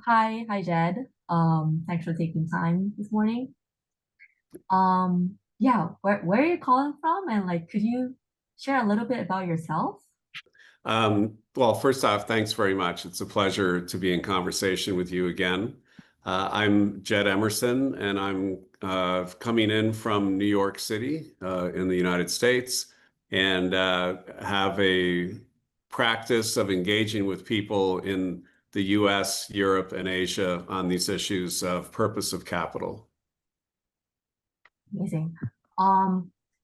Hi, Jed. Thanks for taking time this morning. Yeah, where are you calling from? And like, could you share a little bit about yourself? Well, first off, thanks very much. It's a pleasure to be in conversation with you again. I'm Jed Emerson, and I'm coming in from New York City in the United States, and have a practice of engaging with people in the US, Europe, and Asia on these issues of purpose of capital. Amazing.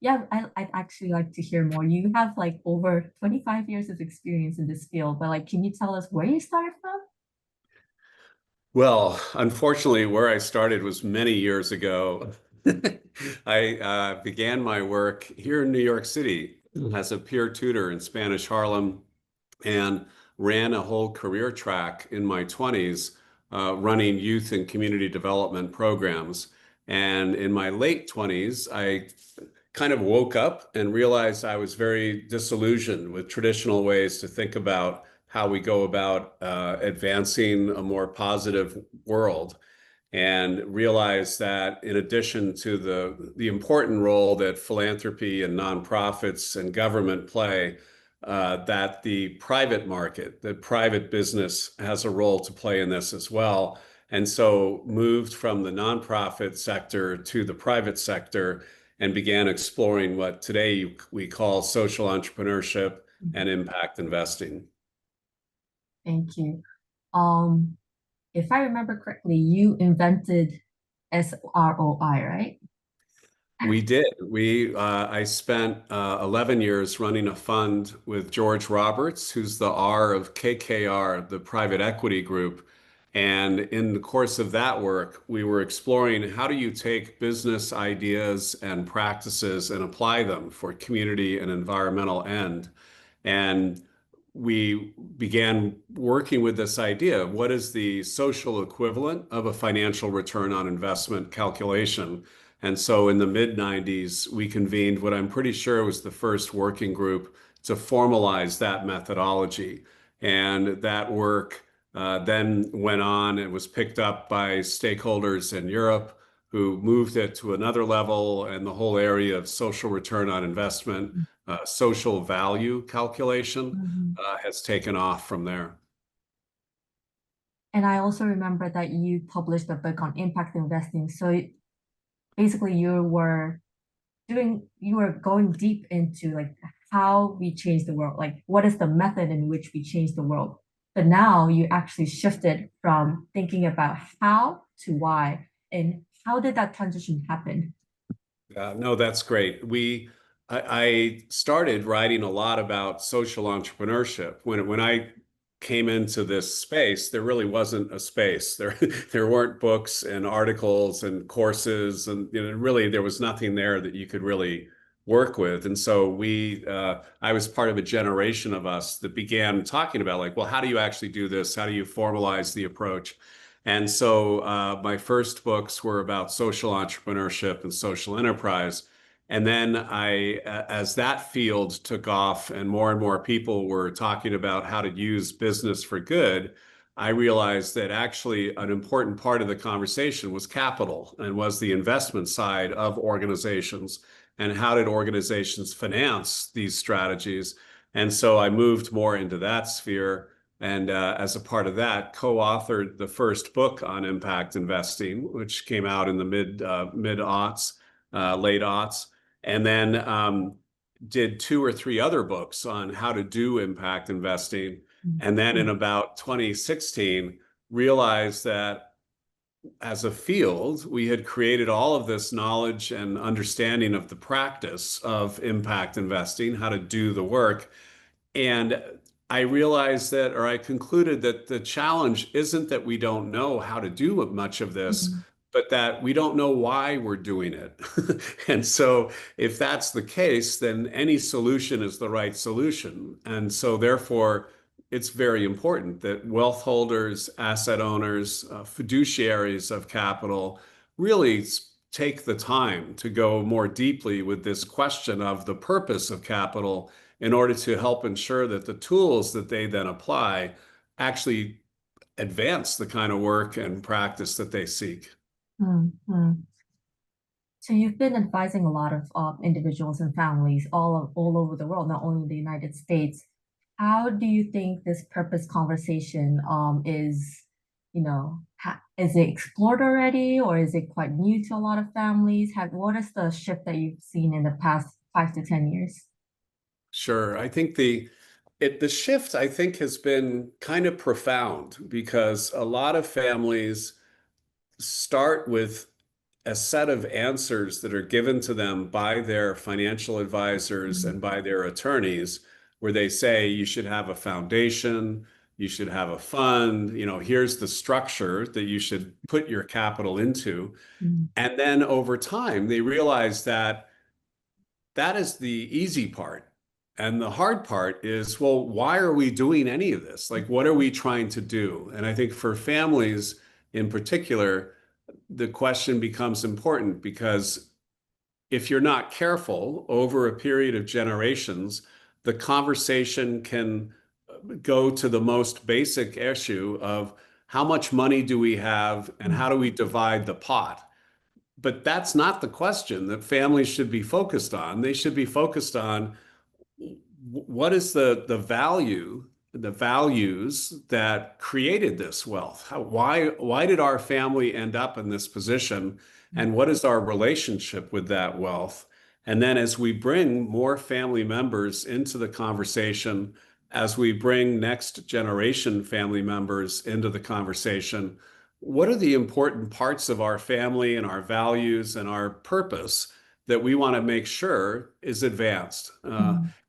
Yeah, I'd actually like to hear more. You have like over 25 years of experience in this field, but like, can you tell us where you started from? Well, unfortunately, where I started was many years ago. I began my work here in New York City as a peer tutor in Spanish Harlem and ran a whole career track in my 20s, running youth and community development programs. And in my late 20s, I kind of woke up and realized I was very disillusioned with traditional ways to think about how we go about advancing a more positive world, and realized that in addition to the important role that philanthropy and nonprofits and government play, that the private market, the private business has a role to play in this as well. And so moved from the nonprofit sector to the private sector and began exploring what today we call social entrepreneurship and impact investing. Thank you. Um, if I remember correctly, you invented SROI, right? We did. I spent 11 years running a fund with George Roberts, who's the R of KKR, the private equity group. And in the course of that work, we were exploring how do you take business ideas and practices and apply them for community and environmental end. And we began working with this idea of what is the social equivalent of a financial return on investment calculation. And so in the mid 90s, we convened what I'm pretty sure was the first working group to formalize that methodology. And that work then went on and was picked up by stakeholders in Europe who moved it to another level, and the whole area of social return on investment, social value calculation Mhm. has taken off from there. And I also remember that you published a book on impact investing. So basically you were going deep into like how we change the world, like what is the method in which we change the world. But now you actually shifted from thinking about how to why. And how did that transition happen? No, that's great. I started writing a lot about social entrepreneurship. When I came into this space, there really wasn't a space. There weren't books and articles and courses, and really there was nothing there that you could really work with. And so I was part of a generation of us that began talking about like, well, how do you actually do this? How do you formalize the approach? And so my first books were about social entrepreneurship and social enterprise. And then as that field took off and more people were talking about how to use business for good, I realized that actually an important part of the conversation was capital and was the investment side of organizations and how did organizations finance these strategies. And so I moved more into that sphere, and as a part of that, co-authored the first book on impact investing, which came out in the mid aughts, late aughts, and then did two or three other books on how to do impact investing. And then in about 2016, realized that as a field, we had created all of this knowledge and understanding of the practice of impact investing, how to do the work. And I realized that, or I concluded that the challenge isn't that we don't know how to do much of this, Mhm. but that we don't know why we're doing it. And so if that's the case, then any solution is the right solution. And so therefore, it's very important that wealth holders, asset owners, fiduciaries of capital really take the time to go more deeply with this question of the purpose of capital in order to help ensure that the tools that they then apply actually advance the kind of work and practice that they seek. Mm-hmm. So you've been advising a lot of individuals and families all over the world, not only in the United States. How do you think this purpose conversation is, is it explored already, or is it quite new to a lot of families? What is the shift that you've seen in the past 5 to 10 years? Sure. I think the shift, I think, has been kind of profound because a lot of families start with a set of answers that are given to them by their financial advisors and by their attorneys, where they say you should have a foundation, you should have a fund, here's the structure that you should put your capital into. Mm. And then over time, they realize that that is the easy part. And the hard part is, well, why are we doing any of this? Like, what are we trying to do? And I think for families in particular, the question becomes important because if you're not careful over a period of generations, the conversation can go to the most basic issue of how much money do we have and how do we divide the pot? But that's not the question that families should be focused on. They should be focused on what is the value, the values that created this wealth? Why did our family end up in this position? And what is our relationship with that wealth? And then as we bring more family members into the conversation, as we bring next generation family members into the conversation, what are the important parts of our family and our values and our purpose that we want to make sure is advanced?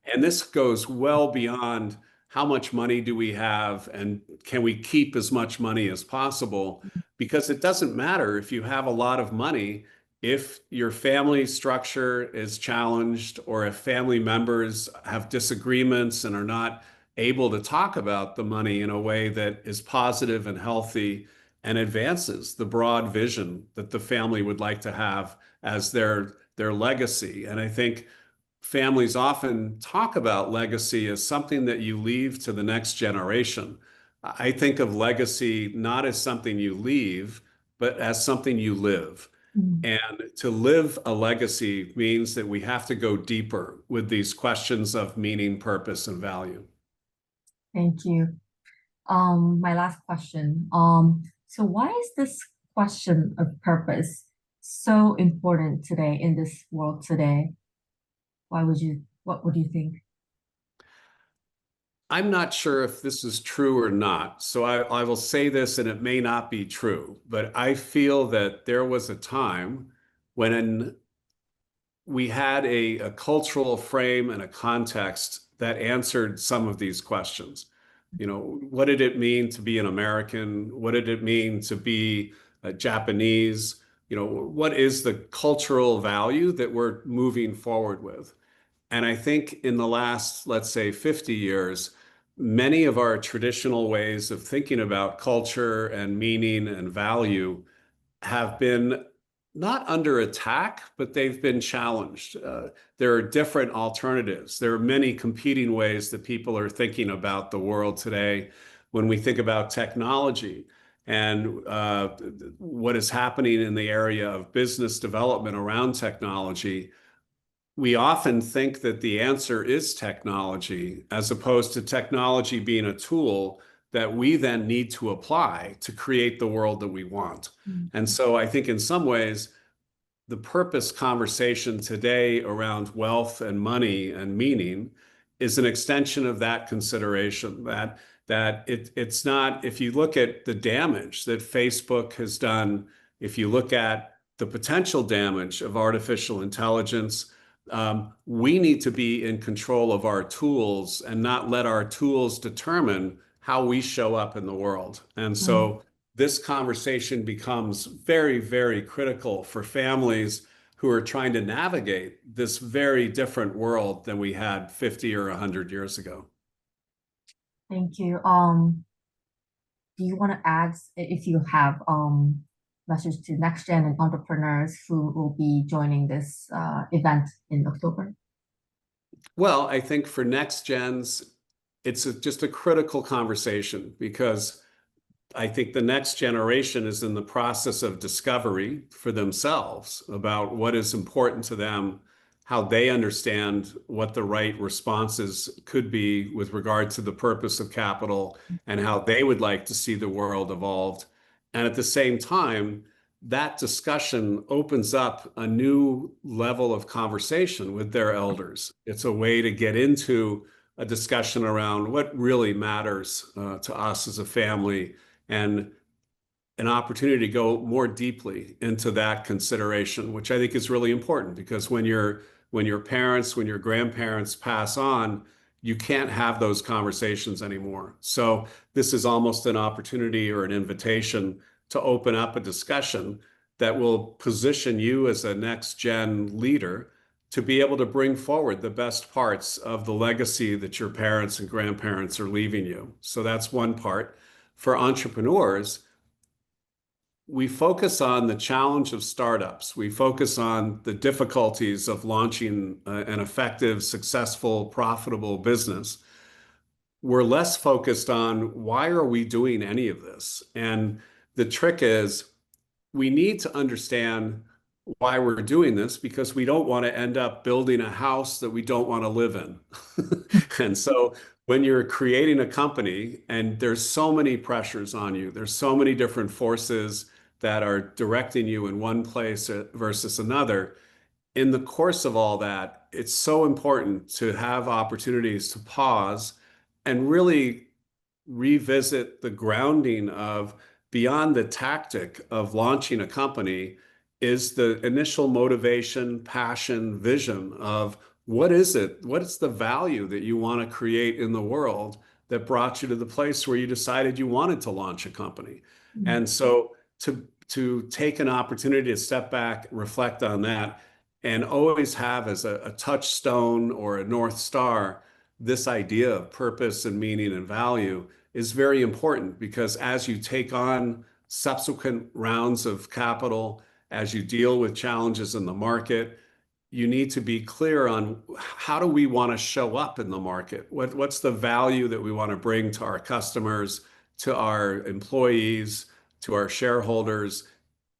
And this goes well beyond how much money do we have and can we keep as much money as possible? Because it doesn't matter if you have a lot of money, if your family structure is challenged or if family members have disagreements and are not able to talk about the money in a way that is positive and healthy and advances the broad vision that the family would like to have as their legacy. And I think families often talk about legacy as something that you leave to the next generation. I think of legacy not as something you leave, but as something you live. And to live a legacy means that we have to go deeper with these questions of meaning, purpose, and value. Thank you. My last question. So why is this question of purpose so important today in this world today? What would you think? I'm not sure if this is true or not. So I will say this, and it may not be true, but I feel that there was a time when we had a cultural frame and a context that answered some of these questions. What did it mean to be an American? What did it mean to be a Japanese? What is the cultural value that we're moving forward with? And I think in the last, let's say, 50 years, many of our traditional ways of thinking about culture and meaning and value have been not under attack, but they've been challenged. There are different alternatives. There are many competing ways that people are thinking about the world today. When we think about technology and what is happening in the area of business development around technology, we often think that the answer is technology, as opposed to technology being a tool that we then need to apply to create the world that we want. And so I think in some ways, the purpose conversation today around wealth and money and meaning is an extension of that consideration, that it's not, if you look at the damage that Facebook has done, if you look at the potential damage of artificial intelligence, we need to be in control of our tools and not let our tools determine how we show up in the world. And so this conversation becomes very, very critical for families who are trying to navigate this very different world than we had 50 or 100 years ago. Thank you. Do you want to add, if you have message to next gen and entrepreneurs who will be joining this event in October? Well, I think for next gens, it's just a critical conversation because I think the next generation is in the process of discovery for themselves about what is important to them, how they understand what the right responses could be with regard to the purpose of capital, and how they would like to see the world evolved. And at the same time, that discussion opens up a new level of conversation with their elders. It's a way to get into a discussion around what really matters to us as a family, and an opportunity to go more deeply into that consideration, which I think is really important, because when your parents, when your grandparents pass on, you can't have those conversations anymore. So this is almost an opportunity or an invitation to open up a discussion that will position you as a next gen leader to be able to bring forward the best parts of the legacy that your parents and grandparents are leaving you. So that's one part. For entrepreneurs, we focus on the challenge of startups. We focus on the difficulties of launching an effective, successful, profitable business. We're less focused on why are we doing any of this? And the trick is we need to understand why we're doing this, because we don't want to end up building a house that we don't want to live in. And so when you're creating a company and there's so many pressures on you, there's so many different forces that are directing you in one place versus another, in the course of all that, it's so important to have opportunities to pause and really revisit the grounding of, beyond the tactic of launching a company, is the initial motivation, passion, vision of what is it? What is the value that you want to create in the world that brought you to the place where you decided you wanted to launch a company? Mm-hmm. And so to take an opportunity to step back, reflect on that, and always have as a touchstone or a North Star this idea of purpose and meaning and value is very important, because as you take on subsequent rounds of capital, as you deal with challenges in the market, you need to be clear on how do we want to show up in the market? What's the value that we want to bring to our customers, to our employees, to our shareholders,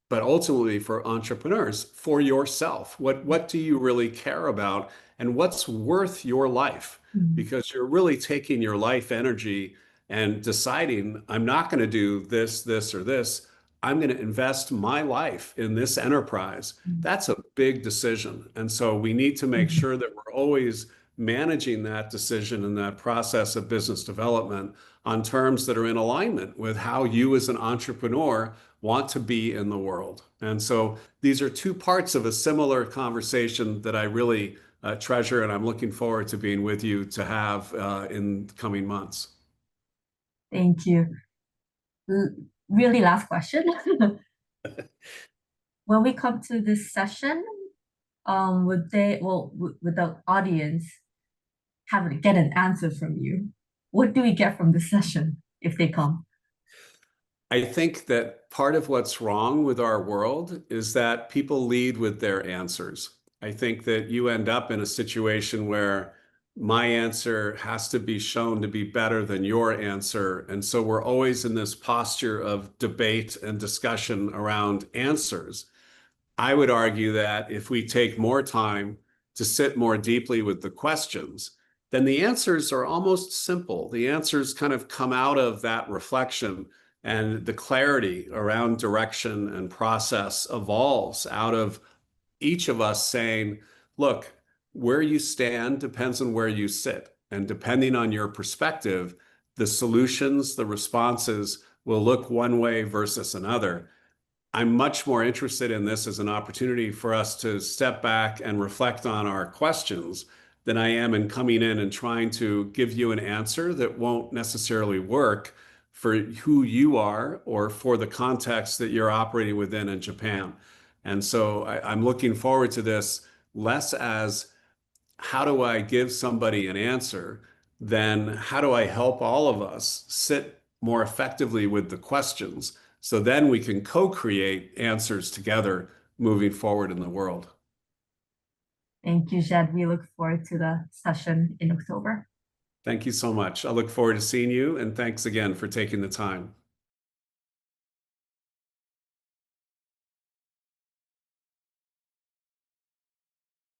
but ultimately for entrepreneurs, for yourself. What do you really care about, and what's worth your life? Mm-hmm. Because you're really taking your life energy and deciding, I'm not going to do this, this, or this. I'm going to invest my life in this enterprise. Mm-hmm. That's a big decision. And so we need to make sure that we're always managing that decision and that process of business development on terms that are in alignment with how you as an entrepreneur want to be in the world. And so these are two parts of a similar conversation that I really treasure, and I'm looking forward to being with you to have in the coming months. Thank you. Really last question. When we come to this session, would the audience get an answer from you? What do we get from this session if they come? I think that part of what's wrong with our world is that people lead with their answers. I think that you end up in a situation where my answer has to be shown to be better than your answer. And so we're always in this posture of debate and discussion around answers. I would argue that if we take more time to sit more deeply with the questions, then the answers are almost simple. The answers kind of come out of that reflection, and the clarity around direction and process evolves out of each of us saying, look, where you stand depends on where you sit. And depending on your perspective, the solutions, the responses will look one way versus another. I'm much more interested in this as an opportunity for us to step back and reflect on our questions than I am in coming in and trying to give you an answer that won't necessarily work for who you are or for the context that you're operating within in Japan. And so I'm looking forward to this less as how do I give somebody an answer than how do I help all of us sit more effectively with the questions, so then we can co-create answers together moving forward in the world. Thank you, Jed. We look forward to the session in October. Thank you so much. I look forward to seeing you, and thanks again for taking the time.